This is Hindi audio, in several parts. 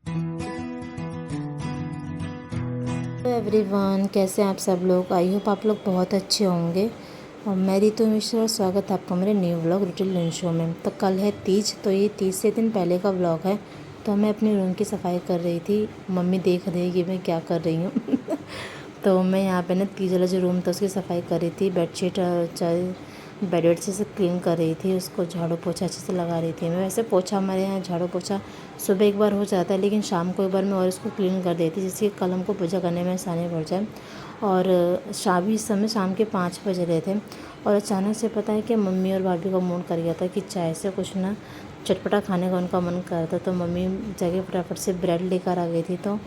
हेलो एवरीवन, कैसे हैं आप सब लोग। आई होप आप लोग बहुत अच्छे होंगे। और मैं रितु मिश्रा और स्वागत है आपका मेरे new vlog routine lunch show में। तो कल है तीज, तो ये तीज से दिन पहले का व्लॉग है। तो मैं अपने रूम की सफाई कर रही थी। मम्मी देख रही है कि मैं क्या कर रही हूँ। तो मैं यहाँ पे ना तीज वाला जो रूम था उसकी सफाई कर रही थी। बेडशीट चाहे बेड से क्लीन कर रही थी, उसको झाड़ू पोछा अच्छे से लगा रही थी। मैं वैसे पोछा हमारे यहाँ झाड़ू पोछा सुबह एक बार हो जाता है, लेकिन शाम को एक बार मैं और इसको क्लीन कर देती, जिससे कल हमको पूजा करने में आसानी पड़ जाए। और इस समय शाम के 5 बज रहे थे। और अचानक से पता है कि मम्मी और भाभी का मूड कर गया था कि चाय से कुछ ना चटपटा खाने का उनका मन कर रहा था। तो मम्मी जगह फटाफट से ब्रेड लेकर आ गई थी। तो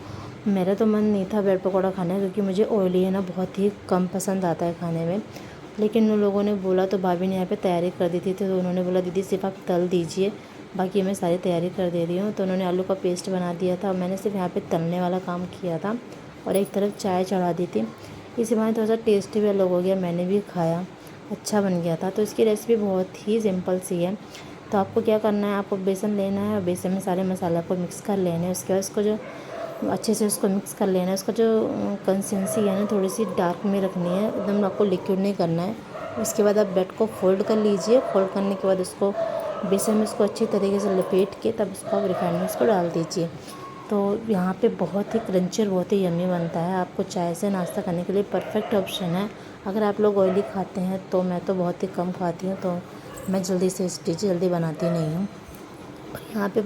मेरा तो मन नहीं था ब्रेड पकौड़ा खाने का, क्योंकि मुझे ऑयली है ना बहुत ही कम पसंद आता है खाने में। लेकिन उन लोगों ने बोला, तो भाभी ने यहाँ पे तैयारी कर दी थी। तो उन्होंने बोला दीदी सिर्फ आप तल दीजिए, बाकी मैं सारी तैयारी कर दे रही हूँ। तो उन्होंने आलू का पेस्ट बना दिया था, मैंने सिर्फ यहाँ पे तलने वाला काम किया था और एक तरफ चाय चढ़ा दी थी। इस बहाने थोड़ा सा टेस्ट भी अलग हो गया, मैंने भी खाया, अच्छा बन गया था। तो इसकी रेसिपी बहुत ही सिंपल सी है। तो आपको क्या करना है, आपको बेसन लेना है और बेसन में सारे मसाला को मिक्स कर लेना है। उसके बाद इसको जो अच्छे से उसको मिक्स कर लेना है। उसका जो कंसिस्टेंसी है ना थोड़ी सी डार्क में रखनी है, एकदम आपको लिक्विड नहीं करना है। उसके बाद आप ब्रेड को फोल्ड कर लीजिए। फोल्ड करने के बाद उसको बेसन में उसको अच्छी तरीके से लपेट के तब उसको आप रिफाइंड में उसको डाल दीजिए। तो यहाँ पे बहुत ही क्रंची और बहुत ही यम्मी बनता है। आपको चाय से नाश्ता करने के लिए परफेक्ट ऑप्शन है। अगर आप लोग ऑयली खाते हैं तो मैं तो बहुत ही कम खाती हूँ, तो मैं जल्दी से इस डिश जल्दी बनाती नहीं हूँ। यहाँ पे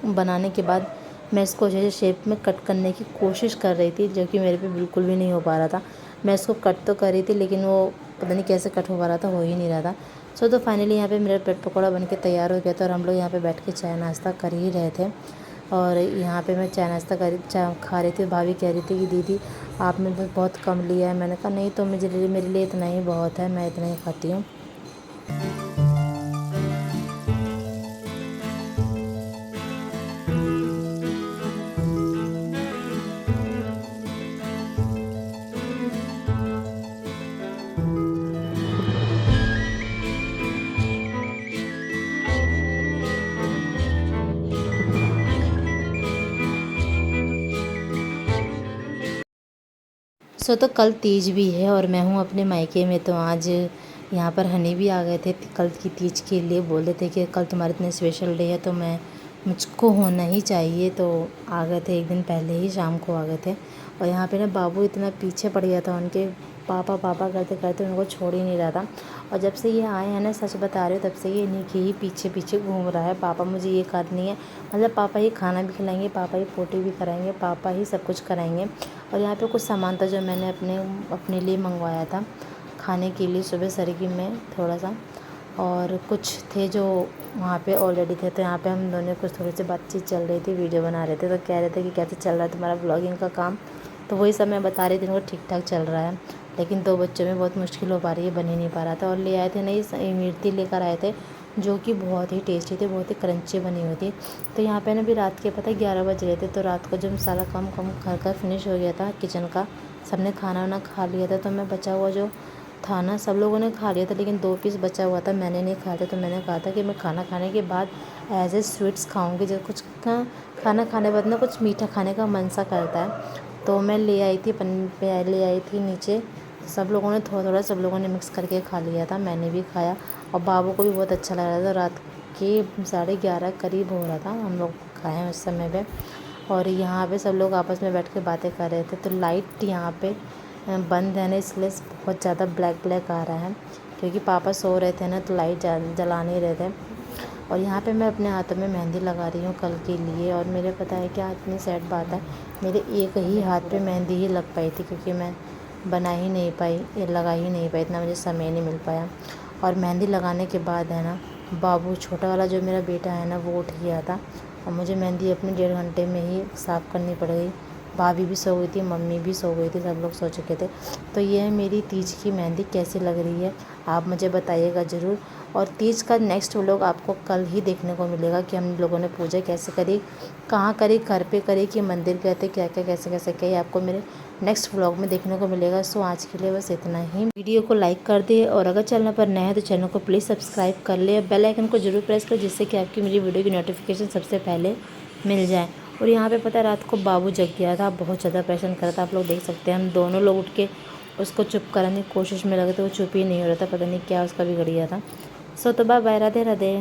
बनाने के बाद मैं इसको जैसे शेप में कट करने की कोशिश कर रही थी, जो कि मेरे पे बिल्कुल भी नहीं हो पा रहा था। मैं इसको कट तो कर रही थी, लेकिन वो पता नहीं कैसे कट हो पा रहा था, हो ही नहीं रहा था। तो फाइनली यहाँ पे मेरा ब्रेड पकौड़ा बन के तैयार हो गया था और हम लोग यहाँ पे बैठ के चाय नाश्ता कर ही रहे थे। और यहाँ पे मैं चाय खा रही थी। भाभी कह रही थी कि दीदी आपने तो बहुत कम लिया है। मैंने कहा नहीं, तो मेरे लिए इतना ही बहुत है, मैं इतना ही खाती हूँ। तो कल तीज भी है और मैं हूँ अपने मायके में। तो आज यहाँ पर हनी भी आ गए थे कल की तीज के लिए। बोल रहे थे कि कल तुम्हारे इतने स्पेशल डे है, तो मुझको होना ही चाहिए। तो आ गए थे, एक दिन पहले ही शाम को आ गए थे। और यहाँ पे ना बाबू इतना पीछे पड़ गया था, उनके पापा पापा करते करते उनको छोड़ ही नहीं रहा था। और जब से ये आए हैं ना, सच बता रहे हो, तब से ये इन्हीं के ही पीछे पीछे घूम रहा है। पापा मुझे ये करनी है, मतलब पापा ही खाना भी खिलाएंगे, पापा ही पोटी भी कराएंगे, पापा ही सब कुछ कराएंगे। और यहाँ पे कुछ सामान था जो मैंने अपने लिए मंगवाया था खाने के लिए सुबह सरगी में थोड़ा सा, और कुछ थे जो वहाँ पे ऑलरेडी थे। तो यहाँ पे हम दोनों कुछ थोड़ी सी बातचीत चल रही थी, वीडियो बना रहे थे। तो कह रहे थे कि कैसे चल रहा है तुम्हारा ब्लॉगिंग का काम। तो वही सब मैं बता रही थी उनको, ठीक ठाक चल रहा है, लेकिन 2 बच्चों में बहुत मुश्किल हो पा रही है, बन ही नहीं पा रहा था। और ले आए थे नई इमरती लेकर आए थे, जो कि बहुत ही टेस्टी थी, बहुत ही क्रंची बनी हुई थी। तो यहाँ पे ना भी रात के पता 11 बज रहे थे। तो रात को जब सारा काम कम कर फिनिश हो गया था किचन का, सबने खाना वाना खा लिया था। तो मैं बचा हुआ जो था ना, सब लोगों ने खा लिया था, लेकिन 2 पीस बचा हुआ था, मैंने नहीं खाया था। तो मैंने कहा था कि मैं खाना खाने के बाद एज ए स्वीट्स खाऊंगी, जब कुछ खाना खाने के बाद ना कुछ मीठा खाने का मन सा करता है। तो मैं ले आई थी ले आई थी नीचे। सब लोगों ने थोड़ा थोड़ा सब लोगों ने मिक्स करके खा लिया था, मैंने भी खाया और बाबू को भी बहुत अच्छा लग रहा था। रात के 11:30 करीब हो रहा था, हम लोग खाए उस समय पे। और यहाँ पे सब लोग आपस में बैठ के बातें कर रहे थे। तो लाइट यहाँ पे बंद है ना, इसलिए बहुत ज़्यादा ब्लैक ब्लैक आ रहा है, क्योंकि पापा सो रहे थे ना, तो लाइट जला नहीं रहे थे। और यहाँ पे मैं अपने हाथों में मेहंदी लगा रही हूँ कल के लिए। और मेरे पता है क्या इतनी सैड बात है, मेरे एक ही हाथ पे मेहंदी ही लग पाई थी, क्योंकि मैं बना ही नहीं पाई, ये लगा ही नहीं पाई, इतना मुझे समय नहीं मिल पाया। और मेहंदी लगाने के बाद है ना, बाबू छोटा वाला जो मेरा बेटा है ना, वो उठ गया था और मुझे मेहंदी अपने 1.5 घंटे में ही साफ़ करनी पड़ गई। भाभी भी सो गई थी, मम्मी भी सो गई थी, सब लोग सो चुके थे। तो ये है मेरी तीज की मेहंदी, कैसी लग रही है आप मुझे बताइएगा ज़रूर। और तीज का नेक्स्ट व्लॉग आपको कल ही देखने को मिलेगा कि हम लोगों ने पूजा कैसे करी, कहाँ करी, घर पे करी कि मंदिर गए थे, क्या क्या कैसे कैसे किया, ये आपको मेरे नेक्स्ट व्लॉग में देखने को मिलेगा। सो आज के लिए बस इतना ही। वीडियो को लाइक कर दे और अगर चैनल पर नया है तो चैनल को प्लीज़ सब्सक्राइब कर ले, बेल आइकन को जरूर प्रेस कर, जिससे कि आपकी मेरी वीडियो की नोटिफिकेशन सबसे पहले मिल जाए। और यहाँ पे पता है रात को बाबू जग गया था, बहुत ज़्यादा परेशान कर रहा था। आप लोग देख सकते हैं हम दोनों लोग उठ के उसको चुप कराने की कोशिश में लगे तो वो चुप ही नहीं हो रहा था, पता नहीं क्या उसका बिगड़ गया था। सो तो बाय बाय, राधे राधे।